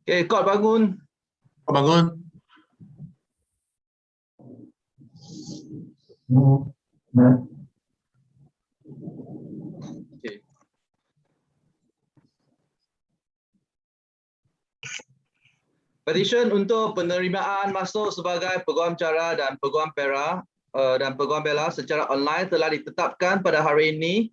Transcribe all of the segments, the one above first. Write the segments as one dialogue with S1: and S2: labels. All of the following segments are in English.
S1: Okay, Kod bangun.
S2: Kod bangun.
S1: Okay. Petisyen untuk penerimaan masuk sebagai Peguam Cara dan Peguam Bela secara online telah ditetapkan pada hari ini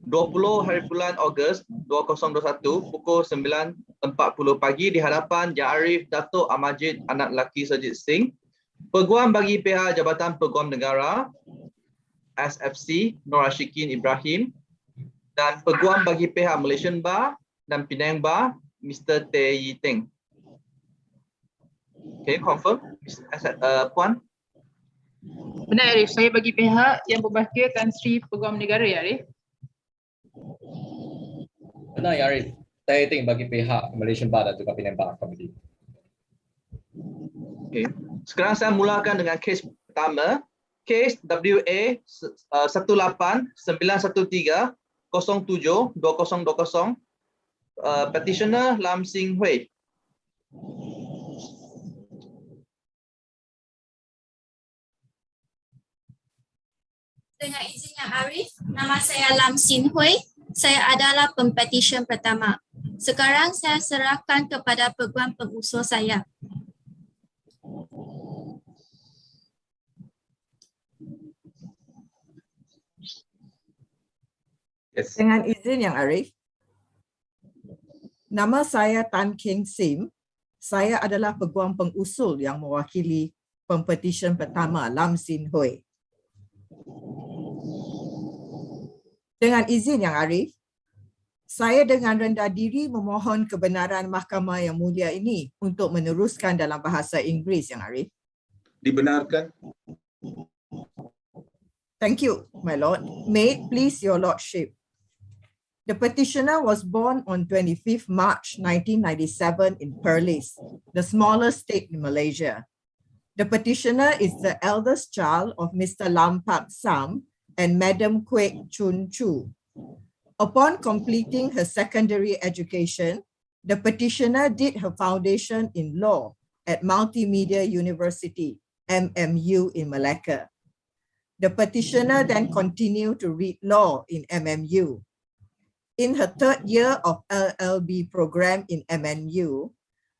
S1: 20 hari bulan Ogos 2021 pukul 9.40 pagi di hadapan Yang Arif Dato Amarjeet anak lelaki Serjit Singh, Peguam bagi pihak Jabatan Peguam Negara SFC Nur Ashikin Ibrahim dan Peguam bagi pihak Malaysian Bar dan Penang Bar Mr. Tay Yi Teng. Okay, confirm, Puan?
S3: Benar, Arif. Saya bagi pihak yang berbahagia Tan Sri Peguam Negara, ya, Arif.
S4: Benar, ya, Arif. Saya think bagi pihak Malaysian Bar dan juga Penang Bar Committee.
S1: Okay. Sekarang saya mulakan dengan kes pertama. Kes WA 18913072020 petitioner Langsung.
S5: Dengan izin Yang Arif, nama saya Langsung. Saya adalah pempetisyen pertama. Sekarang saya serahkan kepada peguam pengusul saya.
S1: Yes.
S6: Dengan izin Yang Arif, nama saya Tan Keng Sim. Saya adalah peguam pengusul yang mewakili pempetisyen pertama Langsung. Dengan izin Yang Arif, saya dengan rendah diri memohon kebenaran Mahkamah yang mulia ini untuk meneruskan dalam bahasa Inggeris, Yang Arif.
S2: Dibenarkan.
S6: Thank you, my lord. May it please your lordship. The petitioner was born on 25th March 1997 in Perlis, the smallest state in Malaysia. The petitioner is the eldest child of Mr. Lam Pak Sam and Madam Kwek Chun Chu. Upon completing her secondary education, the petitioner did her foundation in law at Multimedia University, MMU in Malacca. The petitioner then continued to read law in MMU. In her third year of LLB program in MMU,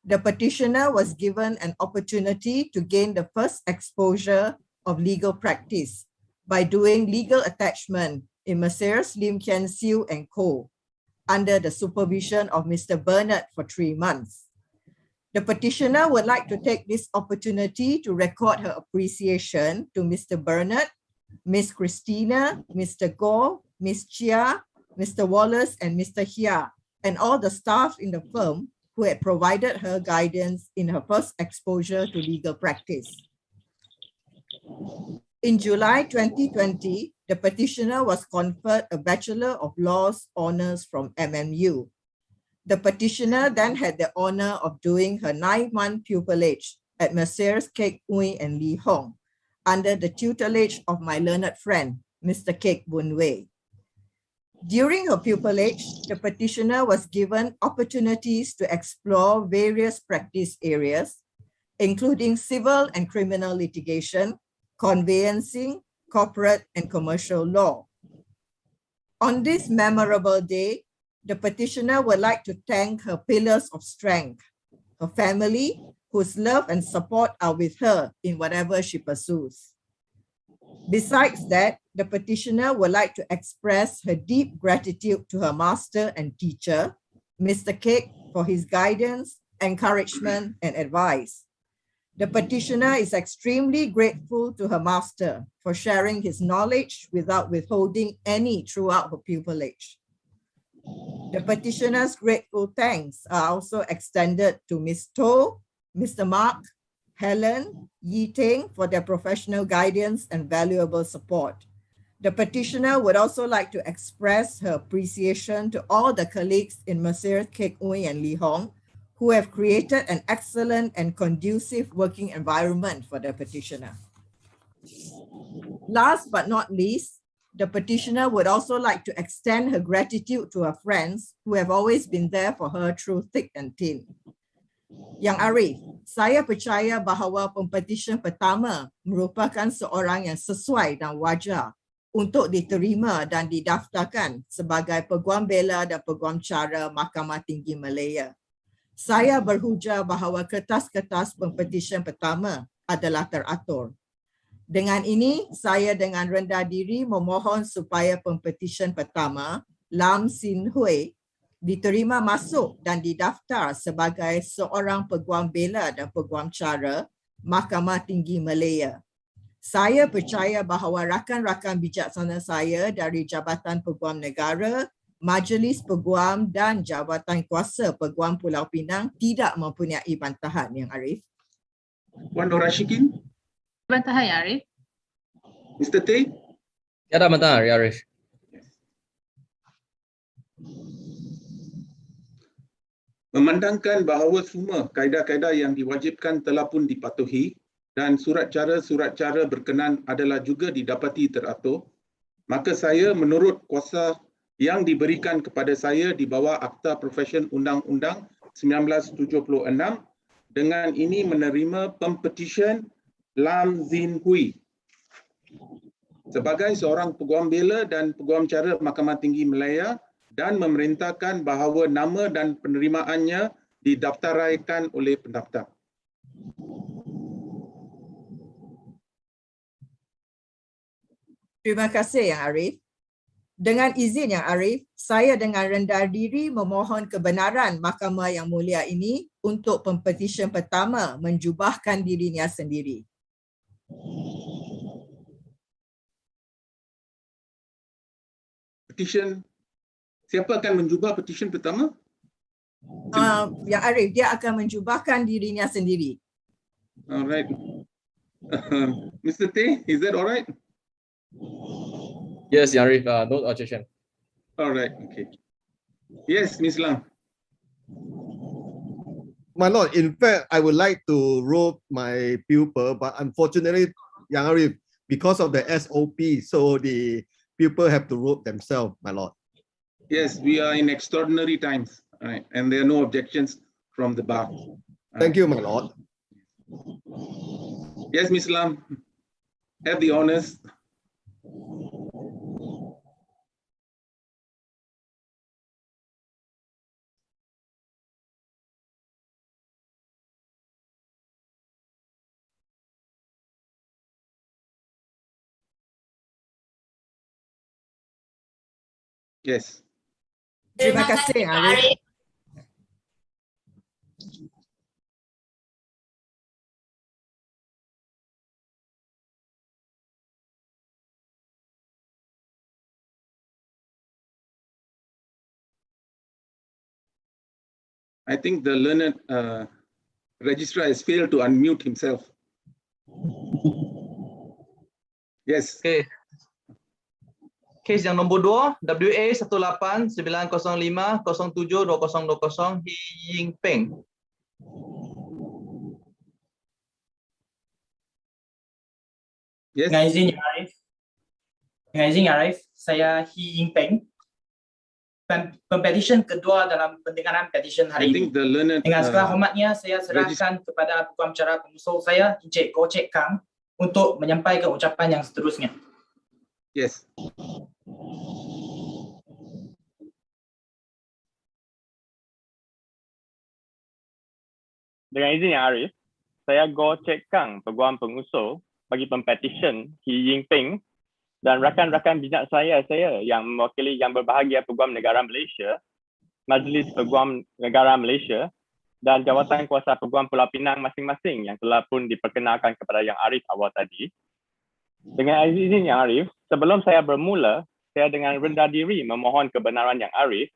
S6: the petitioner was given an opportunity to gain the first exposure of legal practice by doing legal attachment in Messrs. Lim Kian Siu and Co. under the supervision of Mr. Bernard for 3 months. The petitioner would like to take this opportunity to record her appreciation to Mr. Bernard, Miss Christina, Mr. Goh, Miss Chia, Mr. Wallace, and Mr. Hia, and all the staff in the firm who had provided her guidance in her first exposure to legal practice. In July 2020, the petitioner was conferred a Bachelor of Laws honors from MMU. The petitioner then had the honor of doing her 9-month pupillage at Messrs. Kek Ui and Lee Hong under the tutelage of my learned friend, Mr. Kek Boon Wei. During her pupillage, the petitioner was given opportunities to explore various practice areas, including civil and criminal litigation, conveyancing, corporate and commercial law. On this memorable day, the petitioner would like to thank her pillars of strength, her family, whose love and support are with her in whatever she pursues. Besides that, the petitioner would like to express her deep gratitude to her master and teacher, Mr. Kek, for his guidance, encouragement, and advice. The petitioner is extremely grateful to her master for sharing his knowledge without withholding any throughout her pupillage. The petitioner's grateful thanks are also extended to Ms. To, Mr. Mark, Helen, Yi Teng for their professional guidance and valuable support. The petitioner would also like to express her appreciation to all the colleagues in Messrs. Kek Ui and Lee Hong who have created an excellent and conducive working environment for the petitioner. Last but not least, the petitioner would also like to extend her gratitude to her friends who have always been there for her through thick and thin. Yang Arif, saya percaya bahawa pempetisyen pertama merupakan seorang yang sesuai dan wajar untuk diterima dan didaftarkan sebagai Peguam Bela dan Peguam Cara Mahkamah Tinggi Malaya. Saya berhujah bahawa kertas-kertas pempetisyen pertama adalah teratur. Dengan ini, saya dengan rendah diri memohon supaya pempetisyen pertama, Langsung, diterima masuk dan didaftar sebagai seorang Peguam Bela dan Peguam Cara Mahkamah Tinggi Malaya. Saya percaya bahawa rakan-rakan bijaksana saya dari Jabatan Peguam Negara, Majlis Peguam dan Jabatan Kuasa Peguam Pulau Pinang tidak mempunyai bantahan, Yang Arif.
S2: Wan Rashikin,
S3: Bantahan Yang Arif.
S2: Mr. Tay.
S4: Tiada bantahan, Yang Arif.
S2: Memandangkan bahawa semua kaedah-kaedah yang diwajibkan telah pun dipatuhi dan surat cara berkenan adalah juga didapati teratur, maka saya menurut kuasa yang diberikan kepada saya di bawah Akta Profesyen Undang-Undang 1976 dengan ini menerima pempetisyen Langsung sebagai seorang Peguam Bela dan Peguam Cara Mahkamah Tinggi Malaya dan memerintahkan bahawa nama dan penerimaannya didaftaraikan oleh pendaftar.
S6: Terima kasih Yang Arif. Dengan izin Yang Arif, saya dengan rendah diri memohon kebenaran Mahkamah Yang Mulia ini untuk pempetisyen pertama menjubahkan dirinya sendiri.
S2: Petisyen, siapa akan menjubah petisyen pertama?
S6: Yang Arif, dia akan menjubahkan dirinya sendiri.
S2: Alright. Mr. Tay, is that alright?
S4: Yes, Yang Arif, no objection.
S2: Alright, okay. Yes, Ms. Lang.
S7: My lord, in fact, I would like to rope my pupil, but unfortunately, Yang Arif, because of the SOP, so the pupil have to rope themselves, my lord.
S2: Yes, we are in extraordinary times, right? And there are no objections from the bar.
S7: Thank you, my lord.
S2: Yes, Ms. Lam, have the honors. Yes.
S6: Terima kasih Yang Arif.
S2: I think the learned registrar has failed to unmute himself. Yes.
S1: Okey. Kes yang nombor 2, WA 18905072020 Hi Ying Peng.
S2: Yes.
S8: Dengan izin Yang Arif. Dengan izin Yang Arif, saya Hi Ying Peng. Pempetisyen kedua dalam pendengaran petisyen
S2: I
S8: hari
S2: think
S8: ini.
S2: the learned
S8: Dengan segala hormatnya, saya serahkan kepada Peguam Cara pengusul saya, Encik Goh Chek Kang, untuk menyampaikan ucapan yang seterusnya.
S2: yes.
S9: Dengan izin Yang Arif, saya Goh Chek Kang, Peguam Pengusul bagi pempetisyen Hi Ying Peng dan rakan-rakan bijak saya yang mewakili yang berbahagia Peguam Negara Malaysia, Majlis Peguam Negara Malaysia dan Jawatan Kuasa Peguam Pulau Pinang masing-masing yang telah pun diperkenalkan kepada Yang Arif awal tadi. Dengan izin Yang Arif, sebelum saya bermula, saya dengan rendah diri memohon kebenaran Yang Arif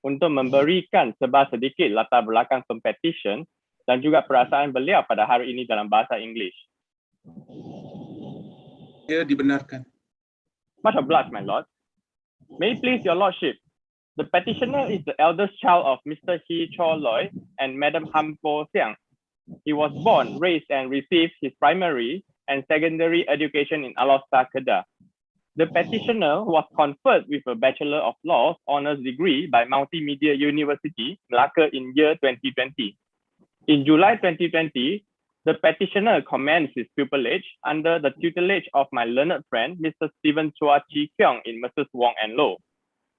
S9: untuk memberikan sedikit latar belakang pempetisyen dan juga perasaan beliau pada hari ini dalam bahasa Inggeris.
S2: Ya, dibenarkan.
S9: Much obliged, my lord. May it please your lordship, the petitioner is the eldest child of Mr. Hee Cho Loy and Madam Ham Po Siang. He was born, raised and received his primary and secondary education in Alostar, Kedah. The petitioner was conferred with a Bachelor of Laws honours degree by Multimedia University, Melaka in year 2020. In July 2020, the petitioner commenced his pupillage under the tutelage of my learned friend, Mr. Stephen Chua Chi Kyong in Mrs. Wong and Low.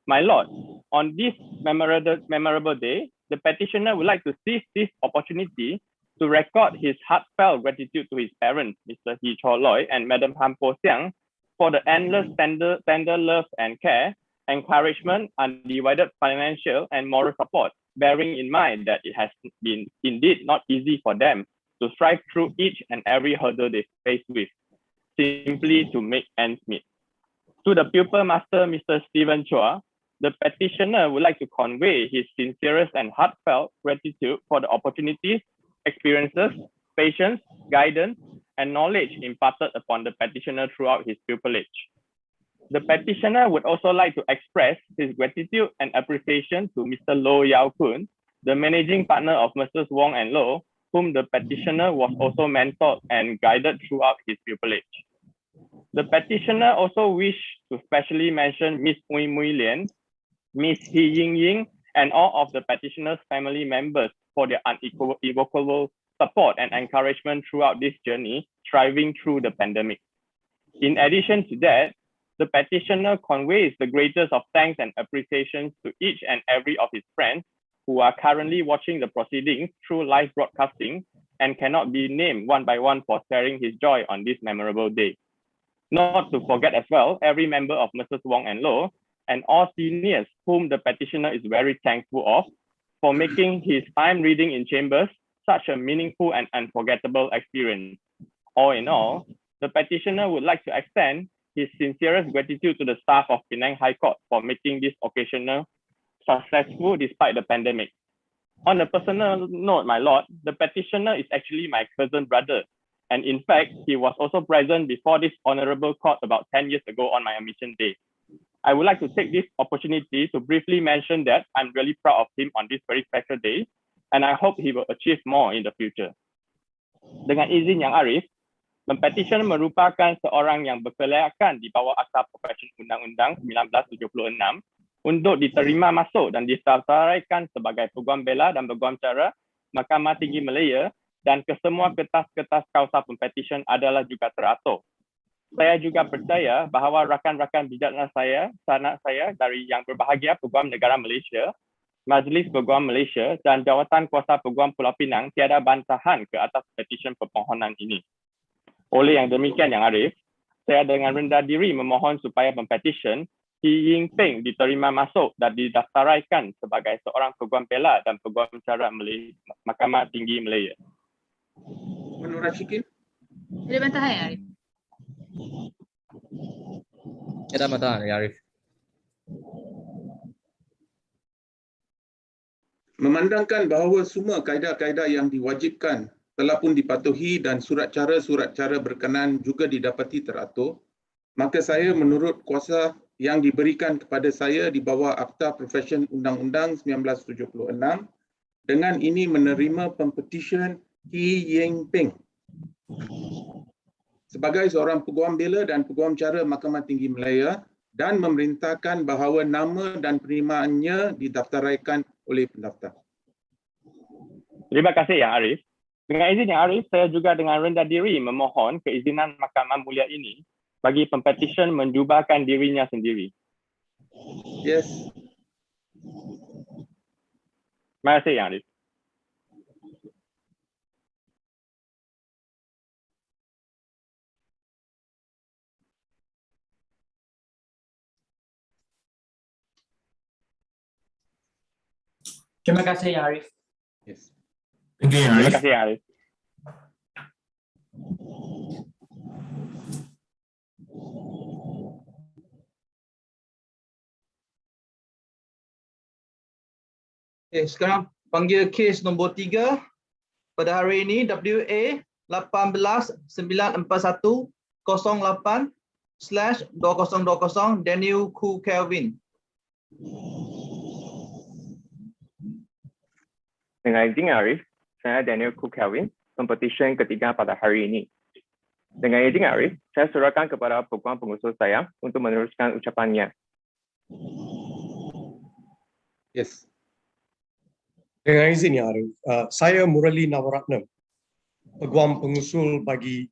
S9: My lord, on this memorable day, the petitioner would like to seize this opportunity to record his heartfelt gratitude to his parents, Mr. Hee Cho Loy and Madam Han Po Siang, for the endless tender love and care, encouragement, undivided financial and moral support, bearing in mind that it has been indeed not easy for them to strive through each and every hurdle they face with, simply to make ends meet. To the pupil master, Mr. Stephen Chua, the petitioner would like to convey his sincerest and heartfelt gratitude for the opportunities, experiences, patience, guidance, and knowledge imparted upon the petitioner throughout his pupillage. The petitioner would also like to express his gratitude and appreciation to Mr. Loh Yao Kun, the managing partner of Mrs. Wong and Loh, whom the petitioner was also mentored and guided throughout his pupillage. The petitioner also wished to specially mention Miss Mui Mui Lian, Miss Hee Ying Ying, and all of the petitioner's family members for their unequivocal support and encouragement throughout this journey, striving through the pandemic. In addition to that, the petitioner conveys the greatest of thanks and appreciations to each and every of his friends who are currently watching the proceedings through live broadcasting and cannot be named one by one for sharing his joy on this memorable day. Not to forget as well, every member of Mrs. Wong and Loh and all seniors whom the petitioner is very thankful of for making his time reading in chambers such a meaningful and unforgettable experience. All in all, the petitioner would like to extend his sincerest gratitude to the staff of Penang High Court for making this occasional successful despite the pandemic. On a personal note, my lord, the petitioner is actually my cousin brother. And in fact, he was also present before this honorable court about 10 years ago on my admission day. I would like to take this opportunity to briefly mention that I'm really proud of him on this very special day, and I hope he will achieve more in the future. Dengan izin Yang Arif, Pempetisyen merupakan seorang yang berkelayakan di bawah Akta Profesi Undang-Undang 1976 untuk diterima masuk dan didaftaraikan sebagai Peguam Bela dan Peguam Cara Mahkamah Tinggi Malaya, dan kesemua kertas-kertas kausa pempetisyen adalah juga teratur. Saya juga percaya bahawa rakan-rakan bijaksana saya, sanak saya dari Yang Berbahagia Peguam Negara Malaysia, Majlis Peguam Malaysia dan Jawatan Kuasa Peguam Pulau Pinang tiada bantahan ke atas petisyen permohonan ini. Oleh yang demikian Yang Arif, saya dengan rendah diri memohon supaya pempetisyen Hee Ying Peng diterima masuk dan didaftaraikan sebagai seorang Peguam Bela dan Peguam Cara Mahkamah Tinggi Malaya.
S2: Menurut Syikin?
S3: Ada bantahan Yang Arif?
S4: Ada bantahan Yang Arif.
S2: Memandangkan bahawa semua kaedah-kaedah yang diwajibkan telah pun dipatuhi dan surat cara berkenan juga didapati teratur, maka saya menurut kuasa yang diberikan kepada saya di bawah Akta Profesi Undang-Undang 1976 dengan ini menerima pempetisyen Hee Ying Peng sebagai seorang Peguam Bela dan Peguam Cara Mahkamah Tinggi Malaya dan memerintahkan bahawa nama dan penerimaannya didaftaraikan oleh pendaftar.
S9: Terima kasih Yang Arif. Dengan izin Yang Arif, saya juga dengan rendah diri memohon keizinan Mahkamah Mulia ini bagi pempetisyen menjubahkan dirinya sendiri.
S2: Yes.
S9: Terima kasih Yang Arif.
S8: Terima kasih Yang Arif.
S2: Yes.
S10: Thank you, Yang
S9: Terima
S10: Arif.
S9: kasih Yang Arif.
S1: Sekarang panggil kes nombor 3 pada hari ini, WA 18-94108/2020 Daniel Ku Kelvin.
S9: Dengan izin Yang Arif, saya Daniel Ku Kelvin, pempetisyen ketiga pada hari ini. Dengan izin Yang Arif, saya serahkan kepada Peguam pengusul saya untuk meneruskan ucapannya.
S2: Yes.
S10: Dengan izin Yang Arif, saya Murali Navaratnam, Peguam Pengusul bagi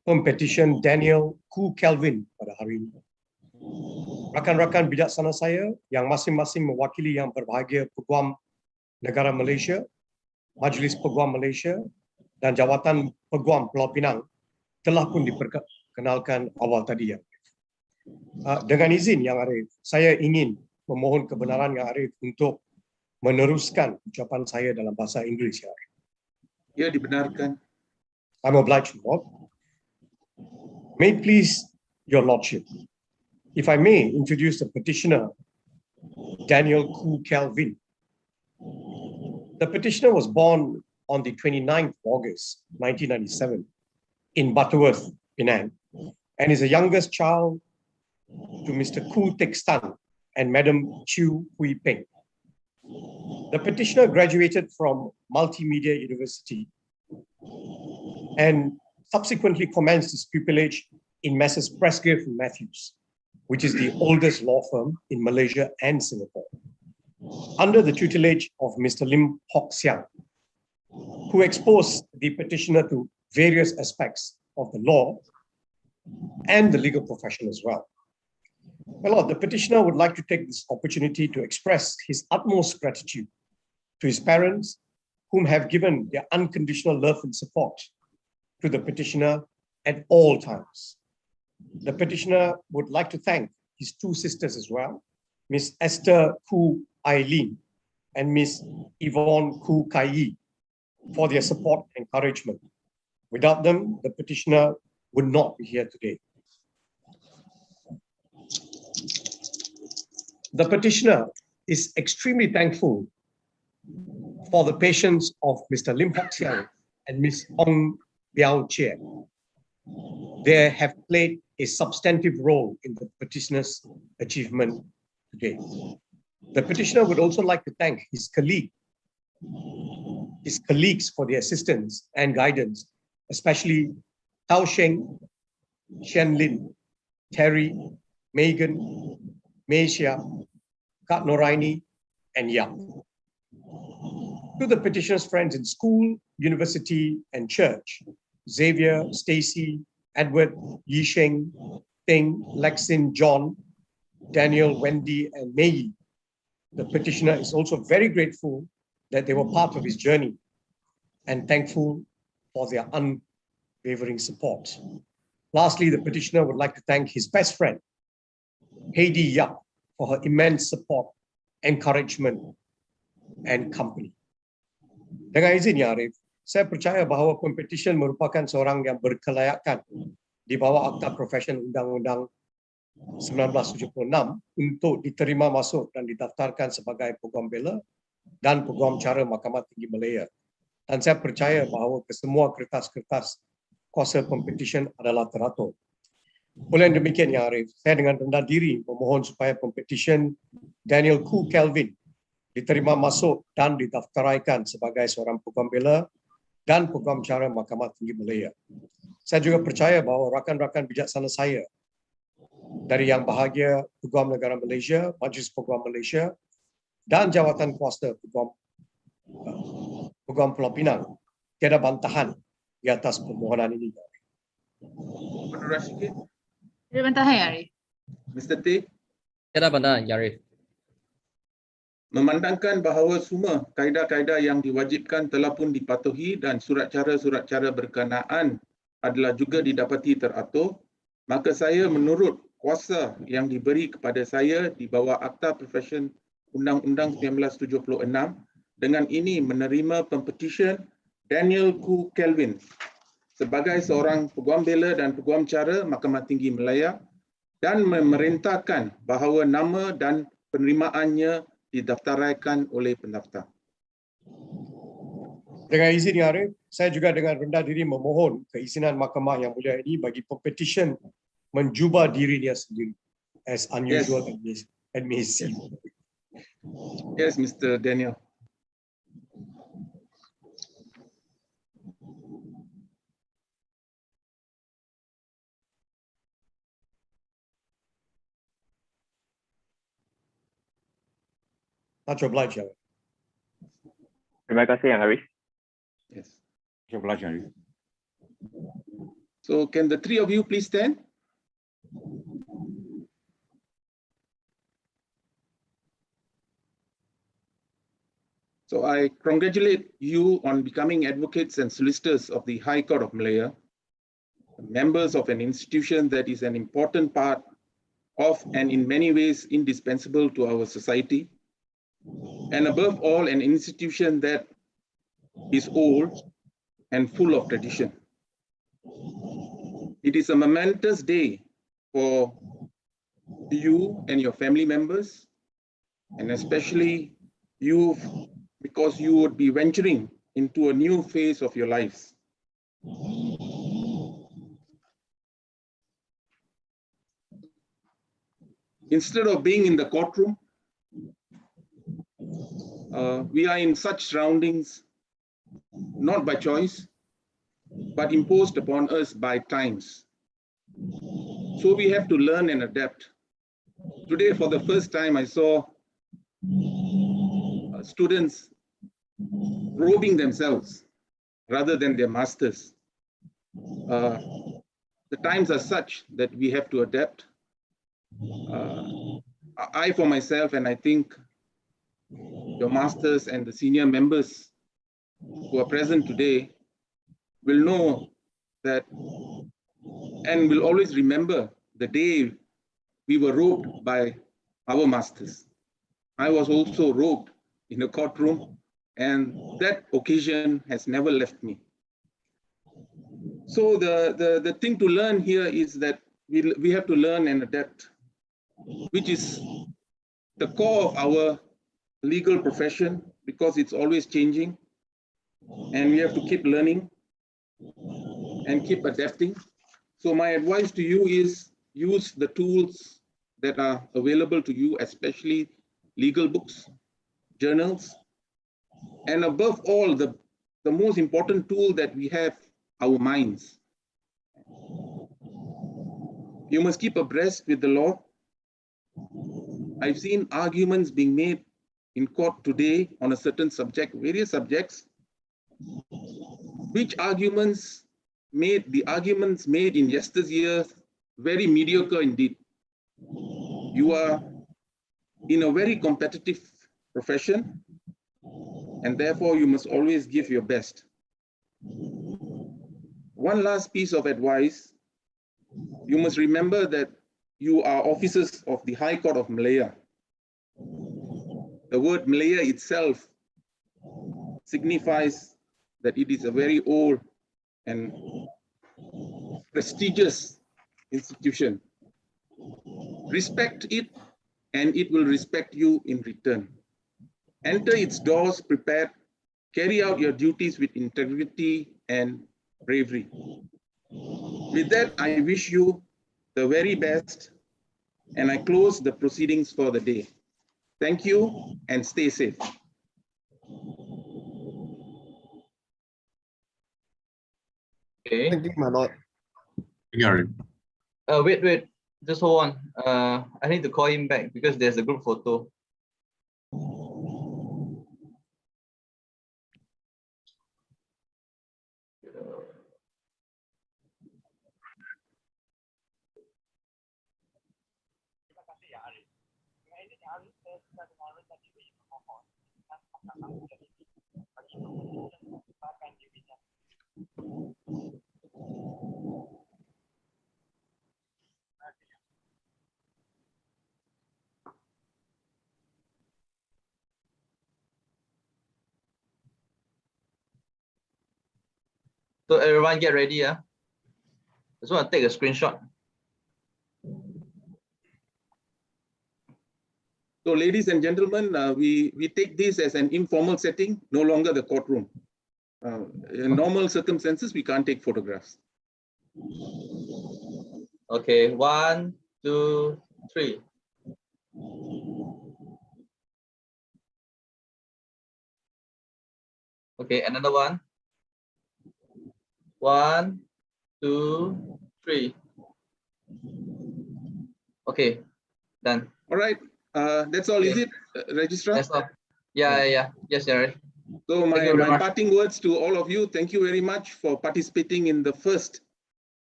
S10: Pempetisyen Daniel Ku Kelvin pada hari ini. Rakan-rakan bijaksana saya yang masing-masing mewakili yang berbahagia Peguam Negara Malaysia, Majlis Peguam Malaysia dan Jawatan Peguam Pulau Pinang telah pun diperkenalkan awal tadi. Dengan izin Yang Arif, saya ingin memohon kebenaran Yang Arif untuk meneruskan ucapan saya dalam bahasa Inggeris. Yang Arif.
S2: Ya, dibenarkan.
S10: I'm obliged, Lord. May it please your lordship, if I may introduce the petitioner, Daniel Ku Kelvin. The petitioner was born on the 29th of August 1997 in Butterworth, Penang, and is the youngest child to Mr. Ku Tek Stan and Madam Chew Hui Peng. The petitioner graduated from Multimedia University and subsequently commenced his pupillage in Messrs. Presgrave and Matthews, which is the oldest law firm in Malaysia and Singapore, under the tutelage of Mr. Lim Hock Siang, who exposed the petitioner to various aspects of the law and the legal profession as well. My Lord, the petitioner would like to take this opportunity to express his utmost gratitude to his parents, whom have given their unconditional love and support to the petitioner at all times. The petitioner would like to thank his two sisters as well, Miss Esther Ku Aileen and Miss Yvonne Ku Kai, for their support and encouragement. Without them, the petitioner would not be here today. The petitioner is extremely thankful for the patience of Mr. Lim Hock Siang and Miss Ong Biao Chia. They have played a substantive role in the petitioner's achievement today. The petitioner would also like to thank his colleagues for their assistance and guidance, especially Tao Sheng, Shen Lin, Terry, Megan, Meisha, Kat Noraini, and Yang. To the petitioner's friends in school, university, and church, Xavier, Stacy, Edward, Yisheng, Ting, Lexin, John, Daniel, Wendy, and Mei. The petitioner is also very grateful that they were part of his journey and thankful for their unwavering support. Lastly, the petitioner would like to thank his best friend, Heidi Yap, for her immense support, encouragement, and company. Dengan izin Ya Arif, saya percaya bahawa Pempetisyen merupakan seorang yang berkelayakan di bawah Akta Profesion Undang-Undang 1976 untuk diterima masuk dan didaftarkan sebagai Peguam Bela dan Peguam Cara Mahkamah Tinggi Malaya. Dan saya percaya bahawa kesemua kertas-kertas kuasa Pempetisyen adalah teratur. Oleh demikian Ya Arif, saya dengan rendah diri memohon supaya Pempetisyen Daniel Ku Kelvin diterima masuk dan didaftaraikan sebagai seorang Peguam Bela dan Peguam Cara Mahkamah Tinggi Malaya. Saya juga percaya bahawa rakan-rakan bijaksana saya dari Yang Bahagia Peguam Negara Malaysia, Majlis Peguam Malaysia dan Jawatan Kuasa Peguam Pulau Pinang tiada bantahan di atas permohonan ini.
S2: Menurut Rashid,
S3: Ada bantahan ya, Arif?
S2: Mr. T,
S4: Tiada bantahan, Yang Arif.
S2: memandangkan bahawa semua kaedah-kaedah yang diwajibkan telah pun dipatuhi dan surat cara berkenaan adalah juga didapati teratur, maka saya menurut kuasa yang diberi kepada saya di bawah Akta Profesion Undang-Undang 1976, dengan ini menerima Pempetisyen Daniel Ku Kelvin sebagai seorang Peguam Bela dan Peguam Cara Mahkamah Tinggi Malaya dan memerintahkan bahawa nama dan penerimaannya didaftaraikan oleh pendaftar.
S10: Dengan izin Ya Arif, saya juga dengan rendah diri memohon keizinan Mahkamah Yang Mulia ini bagi Pempetisyen menjubah dirinya sendiri as unusual and messy.
S2: Yes, Mr. Daniel.
S10: Much obliged, Ya Arif.
S9: Terima kasih Yang Arif.
S2: Yes.
S11: Terima kasih, Arif.
S2: So can the three of you please stand? So I congratulate you on becoming advocates and solicitors of the High Court of Malaya, members of an institution that is an important part of and in many ways indispensable to our society, and above all an institution that is old and full of tradition. It is a momentous day for you and your family members, and especially you, because you would be venturing into a new phase of your lives. Instead of being in the courtroom, we are in such surroundings, not by choice, but imposed upon us by times. So we have to learn and adapt. Today, for the first time, I saw students robing themselves rather than their masters. The times are such that we have to adapt. I, for myself, and I think your masters and the senior members who are present today will know that and will always remember the day we were robed by our masters. I was also robed in a courtroom, and that occasion has never left me. So the thing to learn here is that we have to learn and adapt, which is the core of our legal profession, because it's always changing, and we have to keep learning and keep adapting. So my advice to you is use the tools that are available to you, especially legal books, journals, and above all, the most important tool that we have, our minds. You must keep abreast with the law. I've seen arguments being made in court today on a certain subject, various subjects, which arguments made in yesteryear very mediocre indeed. You are in a very competitive profession, and therefore you must always give your best. One last piece of advice: you must remember that you are officers of the High Court of Malaya. The word Malaya itself signifies that it is a very old and prestigious institution. Respect it, and it will respect you in return. Enter its doors prepared, carry out your duties with integrity and bravery. With that, I wish you the very best, and I close the proceedings for the day. Thank you, and stay safe.
S1: Okay.
S7: Thank you, my lord.
S11: Thank you, Arif.
S1: Wait. Just hold on. I need to call him back because there's a group photo. So everyone get ready. I just want to take a screenshot.
S2: So ladies and gentlemen, we take this as an informal setting, no longer the courtroom. In normal circumstances, we can't take photographs.
S1: Okay, 1, 2, 3. Okay, another one. 1, 2, 3. Okay, done.
S2: All right, that's all,
S1: Okay.
S2: is it, Registrar?
S1: That's all. Yeah. Yes, Jerry.
S2: So
S1: Thank you very
S2: my
S1: much.
S2: parting words to all of you, thank you very much for participating in the first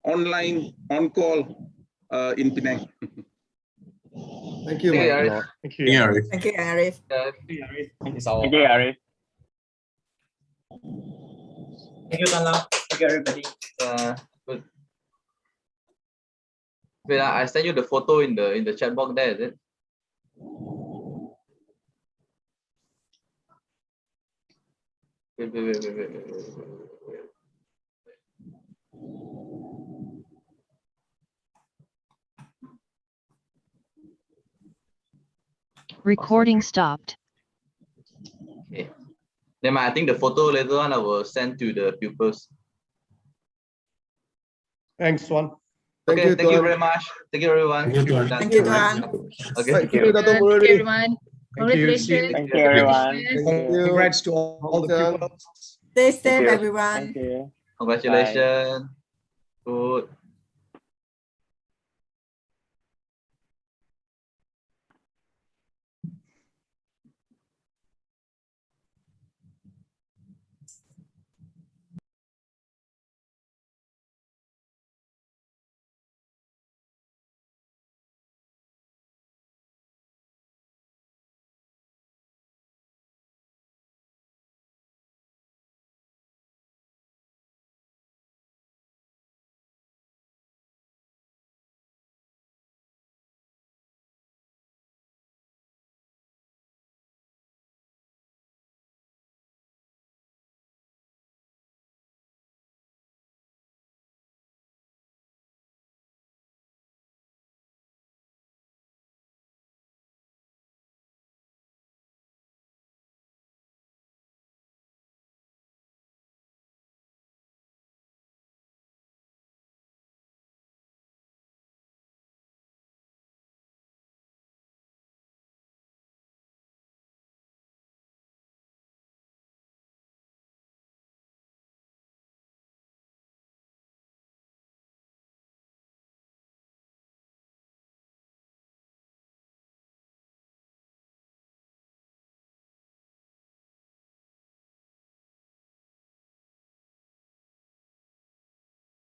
S2: online on-call in Penang.
S7: Thank you,
S1: Thank you,
S7: my
S1: Arif.
S7: lord.
S10: Thank you.
S11: Thank you, Arif.
S6: Thank you, Arif.
S4: It's our
S9: Thank you, Arif.
S8: Thank you, Tan Lam. Thank you, everybody.
S1: Good. Wait, I sent you the photo in the chat box there, is it? Wait.
S12: Recording stopped.
S1: Okay. Then I think the photo later on I will send to the pupils.
S10: Thanks, Swan.
S7: Thank
S1: Okay,
S7: you,
S1: thank you
S7: Tuan.
S1: very much. Thank you, everyone.
S11: Thank you, Tuan.
S1: Done.
S6: Thank you, Tuan.
S1: Okay.
S7: Thank you, Dato
S3: Thank you,
S7: Murali.
S3: everyone.
S10: Thank you. See you.
S3: Congratulations.
S9: Thank you, everyone.
S7: Thank you.
S10: Congrats to all the
S7: Hong Kong.
S10: pupils.
S6: Stay safe,
S9: you.
S6: everyone.
S9: Thank you.
S1: Congratulations. Good.